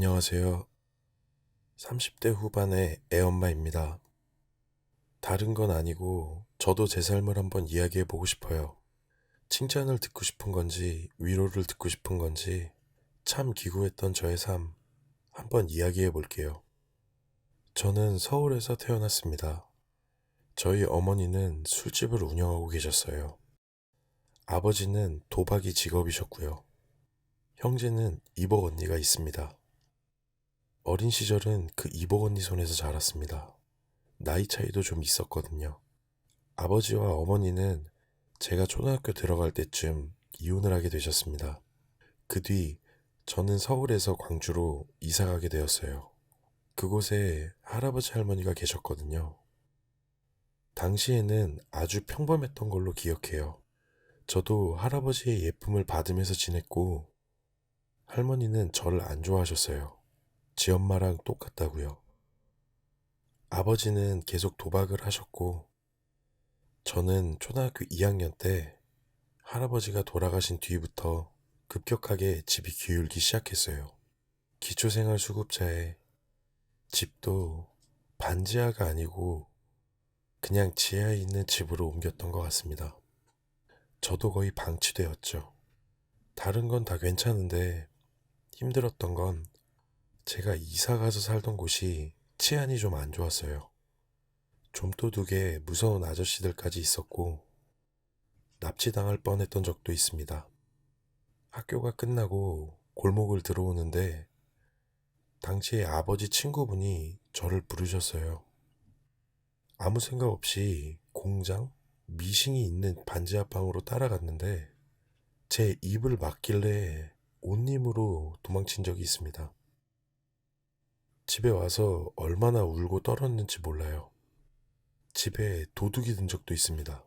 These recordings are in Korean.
안녕하세요. 30대 후반의 애엄마입니다. 다른 건 아니고 저도 제 삶을 한번 이야기해 보고 싶어요. 칭찬을 듣고 싶은 건지 위로를 듣고 싶은 건지 참 기구했던 저의 삶 한번 이야기해 볼게요. 저는 서울에서 태어났습니다. 저희 어머니는 술집을 운영하고 계셨어요. 아버지는 도박이 직업이셨고요. 형제는 이복 언니가 있습니다. 어린 시절은 그 이복 언니 손에서 자랐습니다. 나이 차이도 좀 있었거든요. 아버지와 어머니는 제가 초등학교 들어갈 때쯤 이혼을 하게 되셨습니다. 그 뒤 저는 서울에서 광주로 이사 가게 되었어요. 그곳에 할아버지 할머니가 계셨거든요. 당시에는 아주 평범했던 걸로 기억해요. 저도 할아버지의 예쁨을 받으면서 지냈고 할머니는 저를 안 좋아하셨어요. 지 엄마랑 똑같다고요. 아버지는 계속 도박을 하셨고 저는 초등학교 2학년 때 할아버지가 돌아가신 뒤부터 급격하게 집이 기울기 시작했어요. 기초생활수급자에 집도 반지하가 아니고 그냥 지하에 있는 집으로 옮겼던 것 같습니다. 저도 거의 방치되었죠. 다른 건 다 괜찮은데 힘들었던 건 제가 이사 가서 살던 곳이 치안이 좀 안 좋았어요. 좀도둑에 무서운 아저씨들까지 있었고 납치당할 뻔했던 적도 있습니다. 학교가 끝나고 골목을 들어오는데 당시에 아버지 친구분이 저를 부르셨어요. 아무 생각 없이 공장, 미싱이 있는 반지하방으로 따라갔는데 제 입을 막길래 옷님으로 도망친 적이 있습니다. 집에 와서 얼마나 울고 떨었는지 몰라요. 집에 도둑이 든 적도 있습니다.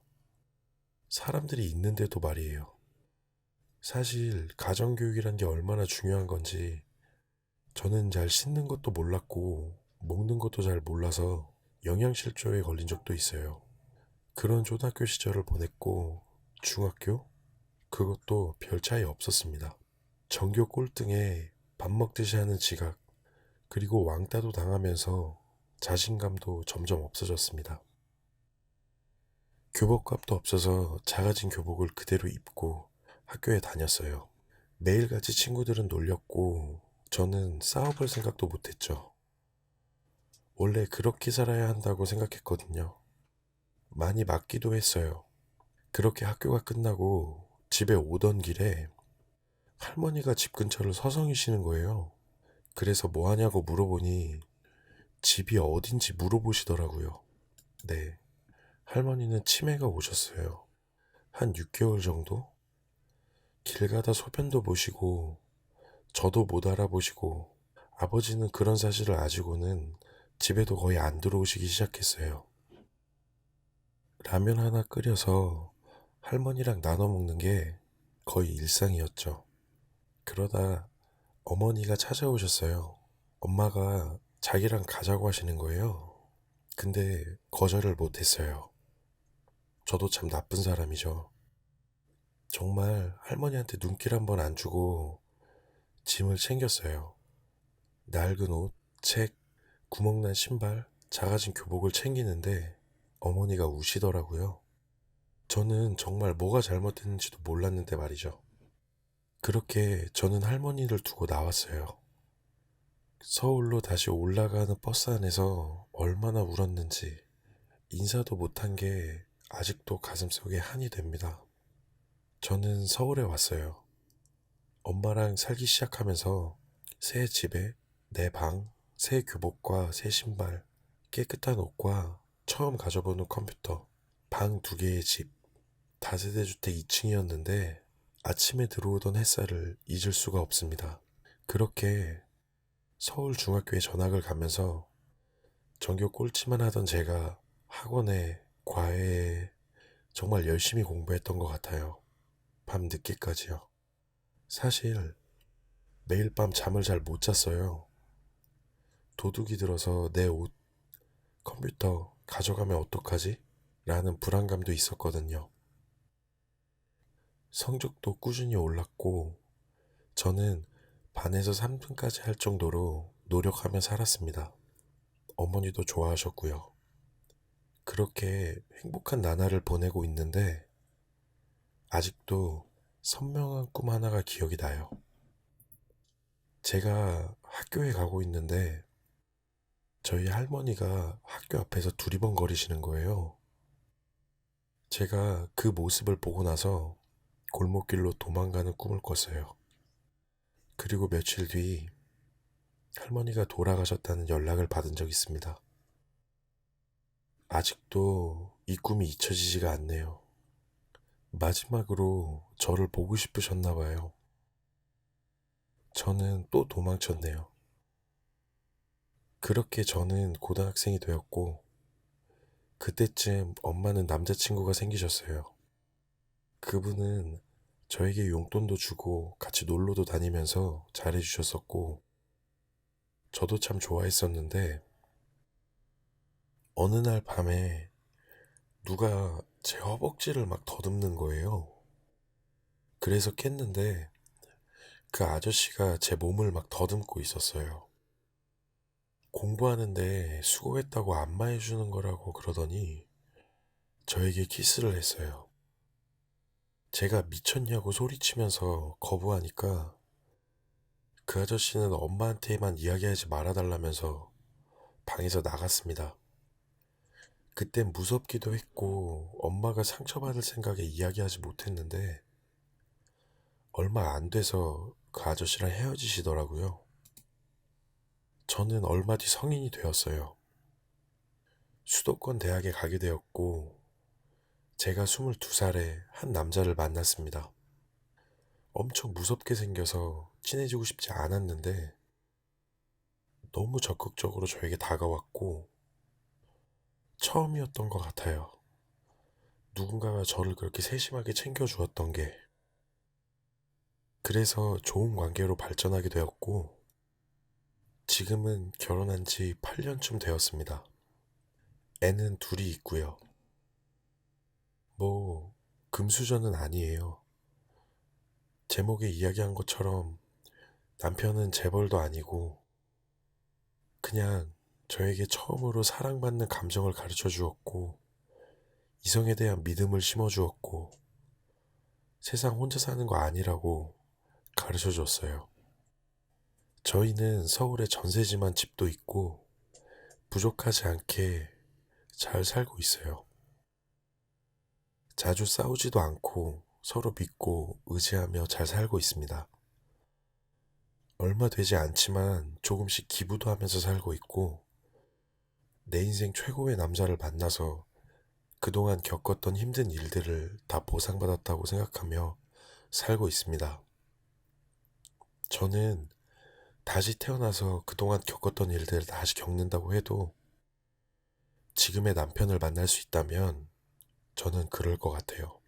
사람들이 있는데도 말이에요. 사실 가정교육이란 게 얼마나 중요한 건지 저는 잘 씻는 것도 몰랐고 먹는 것도 잘 몰라서 영양실조에 걸린 적도 있어요. 그런 초등학교 시절을 보냈고 중학교? 그것도 별 차이 없었습니다. 전교 꼴등에 밥 먹듯이 하는 지각, 그리고 왕따도 당하면서 자신감도 점점 없어졌습니다. 교복값도 없어서 작아진 교복을 그대로 입고 학교에 다녔어요. 매일같이 친구들은 놀렸고 저는 싸워볼 생각도 못했죠. 원래 그렇게 살아야 한다고 생각했거든요. 많이 맞기도 했어요. 그렇게 학교가 끝나고 집에 오던 길에 할머니가 집 근처를 서성이시는 거예요. 그래서 뭐 하냐고 물어보니 집이 어딘지 물어보시더라고요. 네. 할머니는 치매가 오셨어요. 한 6개월 정도? 길 가다 소변도 보시고 저도 못 알아보시고 아버지는 그런 사실을 아시고는 집에도 거의 안 들어오시기 시작했어요. 라면 하나 끓여서 할머니랑 나눠 먹는 게 거의 일상이었죠. 그러다 어머니가 찾아오셨어요. 엄마가 자기랑 가자고 하시는 거예요. 근데 거절을 못했어요. 저도 참 나쁜 사람이죠. 정말 할머니한테 눈길 한번 안 주고 짐을 챙겼어요. 낡은 옷, 책, 구멍난 신발, 작아진 교복을 챙기는데 어머니가 우시더라고요. 저는 정말 뭐가 잘못됐는지도 몰랐는데 말이죠. 그렇게 저는 할머니를 두고 나왔어요. 서울로 다시 올라가는 버스 안에서 얼마나 울었는지 인사도 못한 게 아직도 가슴속에 한이 됩니다. 저는 서울에 왔어요. 엄마랑 살기 시작하면서 새 집에 내 방, 새 교복과 새 신발, 깨끗한 옷과 처음 가져보는 컴퓨터, 방 2개의 집, 다세대 주택 2층이었는데 아침에 들어오던 햇살을 잊을 수가 없습니다. 그렇게 서울 중학교에 전학을 가면서 전교 꼴찌만 하던 제가 학원에, 과외에 정말 열심히 공부했던 것 같아요. 밤 늦게까지요. 사실 매일 밤 잠을 잘 못 잤어요. 도둑이 들어서 내 옷, 컴퓨터 가져가면 어떡하지? 라는 불안감도 있었거든요. 성적도 꾸준히 올랐고 저는 반에서 3등까지 할 정도로 노력하며 살았습니다. 어머니도 좋아하셨고요. 그렇게 행복한 나날을 보내고 있는데 아직도 선명한 꿈 하나가 기억이 나요. 제가 학교에 가고 있는데 저희 할머니가 학교 앞에서 두리번거리시는 거예요. 제가 그 모습을 보고 나서 골목길로 도망가는 꿈을 꿨어요. 그리고 며칠 뒤 할머니가 돌아가셨다는 연락을 받은 적이 있습니다. 아직도 이 꿈이 잊혀지지가 않네요. 마지막으로 저를 보고 싶으셨나 봐요. 저는 또 도망쳤네요. 그렇게 저는 고등학생이 되었고, 그때쯤 엄마는 남자친구가 생기셨어요. 그분은 저에게 용돈도 주고 같이 놀러도 다니면서 잘해주셨었고, 저도 참 좋아했었는데, 어느 날 밤에 누가 제 허벅지를 막 더듬는 거예요. 그래서 깼는데, 그 아저씨가 제 몸을 막 더듬고 있었어요. 공부하는데 수고했다고 안마해주는 거라고 그러더니 저에게 키스를 했어요. 제가 미쳤냐고 소리치면서 거부하니까 그 아저씨는 엄마한테만 이야기하지 말아달라면서 방에서 나갔습니다. 그땐 무섭기도 했고 엄마가 상처받을 생각에 이야기하지 못했는데 얼마 안 돼서 그 아저씨랑 헤어지시더라고요. 저는 얼마 뒤 성인이 되었어요. 수도권 대학에 가게 되었고 제가 22살에 한 남자를 만났습니다. 엄청 무섭게 생겨서 친해지고 싶지 않았는데 너무 적극적으로 저에게 다가왔고 처음이었던 것 같아요. 누군가가 저를 그렇게 세심하게 챙겨주었던 게. 그래서 좋은 관계로 발전하게 되었고 지금은 결혼한 지 8년쯤 되었습니다. 애는 둘이 있고요. 뭐 금수저는 아니에요. 제목에 이야기한 것처럼 남편은 재벌도 아니고 그냥 저에게 처음으로 사랑받는 감정을 가르쳐 주었고 이성에 대한 믿음을 심어 주었고 세상 혼자 사는 거 아니라고 가르쳐 줬어요. 저희는 서울에 전세지만 집도 있고 부족하지 않게 잘 살고 있어요. 자주 싸우지도 않고 서로 믿고 의지하며 잘 살고 있습니다. 얼마 되지 않지만 조금씩 기부도 하면서 살고 있고 내 인생 최고의 남자를 만나서 그동안 겪었던 힘든 일들을 다 보상받았다고 생각하며 살고 있습니다. 저는 다시 태어나서 그동안 겪었던 일들을 다시 겪는다고 해도 지금의 남편을 만날 수 있다면 저는 그럴 것 같아요.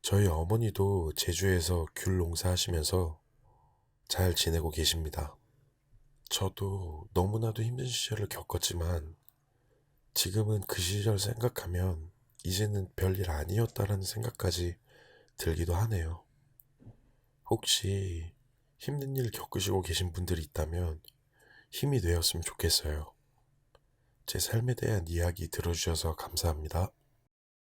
저희 어머니도 제주에서 귤 농사하시면서 잘 지내고 계십니다. 저도 너무나도 힘든 시절을 겪었지만 지금은 그 시절 생각하면 이제는 별일 아니었다라는 생각까지 들기도 하네요. 혹시 힘든 일 겪으시고 계신 분들이 있다면 힘이 되었으면 좋겠어요. 제 삶에 대한 이야기 들어주셔서 감사합니다.